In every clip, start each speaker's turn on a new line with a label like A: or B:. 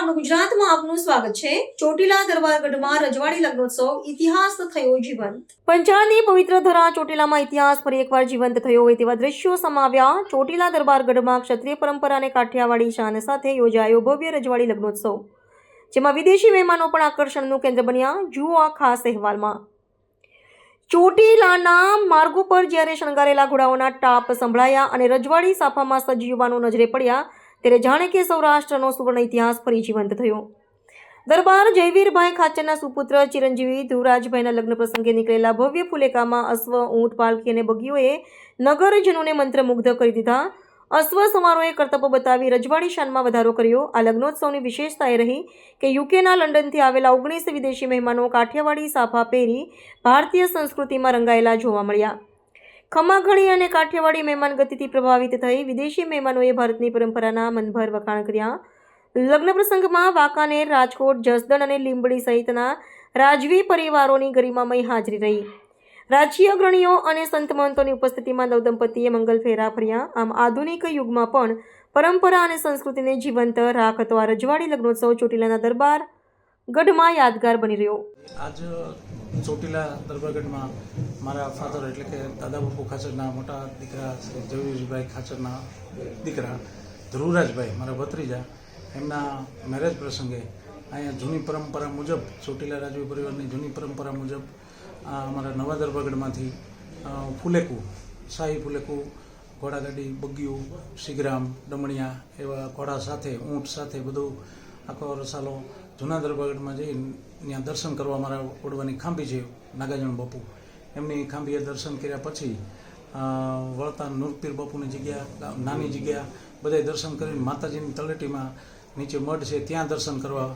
A: સમાચારનું ગુજરાતમાં આપનું સ્વાગત છે। ચોટીલા દરબારગઢમાં રજવાડી લગ્નોત્સવ ઇતિહાસ થયો જીવંત। પંચાળની પવિત્ર ધરા ચોટીલામાં ઇતિહાસ ફરી એકવાર જીવંત થયો હોય તેવા દ્રશ્યો સમાવ્યા। ચોટીલા દરબારગઢમાં ક્ષત્રિય પરંપરા અને કાઠિયાવાડી શાન સાથે યોજાયો ભવ્ય રજવાડી લગ્નોત્સવ, જેમાં વિદેશી મહેમાનો પણ આકર્ષણનું કેન્દ્ર બન્યા। જુઓ આ ખાસ અહેવાલમાં। ચોટીલાના માર્ગો પર જ્યારે શણગારેલા ઘોડાઓના ટાપ સંભળાયા અને રજવાડી સાફામાં સજ્જ યુવાનો નજરે પડ્યા, ત્યારે જાણે કે સૌરાષ્ટ્રનો સુવર્ણ ઇતિહાસ ફરી જીવંત થયો। દરબાર જયવીરભાઈ ખાચરના સુપુત્ર ચિરંજીવી ધ્રુવરાજભાઈના લગ્ન પ્રસંગે નીકળેલા ભવ્ય ફુલેકામાં અશ્વ, ઊંટ, પાલખી અને બગીઓએ નગરજનોને મંત્રમુગ્ધ કરી દીધા। અશ્વ સવારોએ કરતબો બતાવી રજવાડી શાનમાં વધારો કર્યો। આ લગ્નોત્સવની વિશેષતા એ રહી કે યુકેના લંડનથી આવેલા 19 વિદેશી મહેમાનો કાઠિયાવાડી સાફા પહેરી ભારતીય સંસ્કૃતિમાં રંગાયેલા જોવા મળ્યા। ખમાઘણી અને કાઠિયાવાડી મહેમાન ગતિથી પ્રભાવિત થઈ વિદેશી મહેમાનોએ ભારતની પરંપરાના મનભર વખાણ કર્યા। લગ્ન પ્રસંગમાં વાંકાનેર, રાજકોટ, જસદણ અને લીંબડી સહિતના રાજવી પરિવારોની ગરિમામય હાજરી રહી। રાજકીય અગ્રણીઓ અને સંત મહંતોની ઉપસ્થિતિમાં નવદંપતીએ મંગલ ફેરા ફર્યા। આમ આધુનિક યુગમાં પણ પરંપરા અને સંસ્કૃતિને જીવંત રાખતો આ રજવાડી લગ્નોત્સવ ચોટીલાના દરબાર ગઢમાં યાદગાર બની રહ્યો।
B: આજ ચોટીલા દરબારગઢમાં મારા ફાધર એટલે કે દાદા બાપુ ખાચરના મોટા દીકરા શ્રી જયવીરભાઈ ખાચરના દીકરા ધ્રુવરાજભાઈ, મારા ભત્રીજા, એમના મેરેજ પ્રસંગે અહીંયા જૂની પરંપરા મુજબ, ચોટીલા રાજવી પરિવારની જૂની પરંપરા મુજબ અમારા નવા દરબારગઢમાંથી ફુલેકું, શાહી ફુલેકું, ઘોડાગાડી, બગીયું, શીગ્રામ, ડમણિયા એવા ઘોડા સાથે, ઊંટ સાથે બધું આખો રસાલો જૂના દરબારગઢમાં જઈ ત્યાં દર્શન કરવા મારા ઓડવાની ખાંભી છે નાગાજણ બાપુ, એમની ખાંભીએ દર્શન કર્યા પછી વળતા નૂરપીર બાપુની જગ્યા, નાની જગ્યા બધાય દર્શન કરીને માતાજીની તળેટીમાં નીચે મઢ છે ત્યાં દર્શન કરવા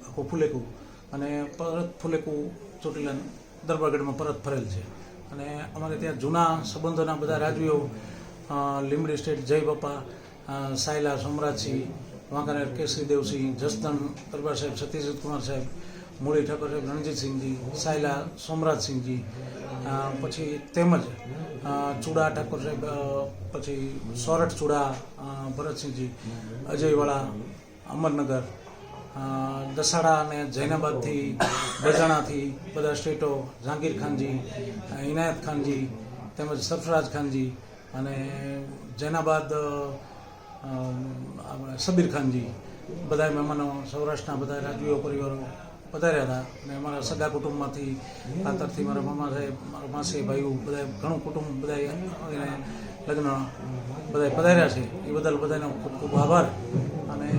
B: આખું ફુલેકું, અને પરત ફુલેકું ચોટીલા દરબારગઢમાં પરત ફરેલ છે। અને અમારે ત્યાં જૂના સંબંધોના બધા રાજવીઓ, લીંબડી સ્ટેટ જય બાપા, સાયલા સોમરાજસિંહ, વાંકાનેર કેસરીદેવસિંહ, જસદણ દરબાર સાહેબ સતીશજીત કુમાર સાહેબ, મૂળી ઠાકોર સાહેબ રણજીતસિંહજી, સાયલા સોમરાજસિંહજી, પછી તેમજ ચૂડા ઠાકોર સાહેબ, પછી સોરઠ ચૂડા ભરતસિંહજી, અજયવાળા, અમરનગર, દસાડા અને જૈનાબાદથી, બજાણાથી બધા સ્ટેટો, જહાંગીર ખાનજી, ઇનાયત ખાનજી, તેમજ સરફરાજ ખાનજી, અને જૈનાબાદ સબીર ખાનજી, બધા મહેમાનો સૌરાષ્ટ્રના બધા રાજવીઓ પરિવારો પધાર્યા હતા। અને અમારા સગા કુટુંબમાંથી ખાતરથી મારા મામા સાહેબ, મારા માસી ભાઈઓ બધા ઘણું કુટુંબ બધા એને લગ્ન બધા પધાર્યા છે, એ બદલ બધાનો ખૂબ ખૂબ આભાર। અને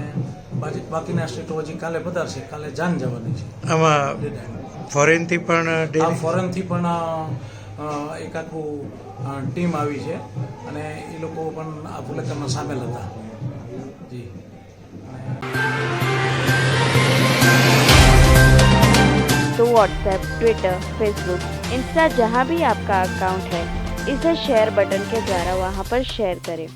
B: બાકીના સ્ટેટો હજી કાલે પધારશે, કાલે જાન જવાની છે।
C: આમાં ફોરેનથી પણ
B: એક આખું ટીમ આવી છે અને એ લોકો પણ આ ફુલેકામાં સામેલ હતા જી।
D: तो व्हाट्सएप, ट्विटर, फेसबुक, इंस्टा जहाँ भी आपका अकाउंट है, इसे शेयर बटन के द्वारा वहाँ पर शेयर करें।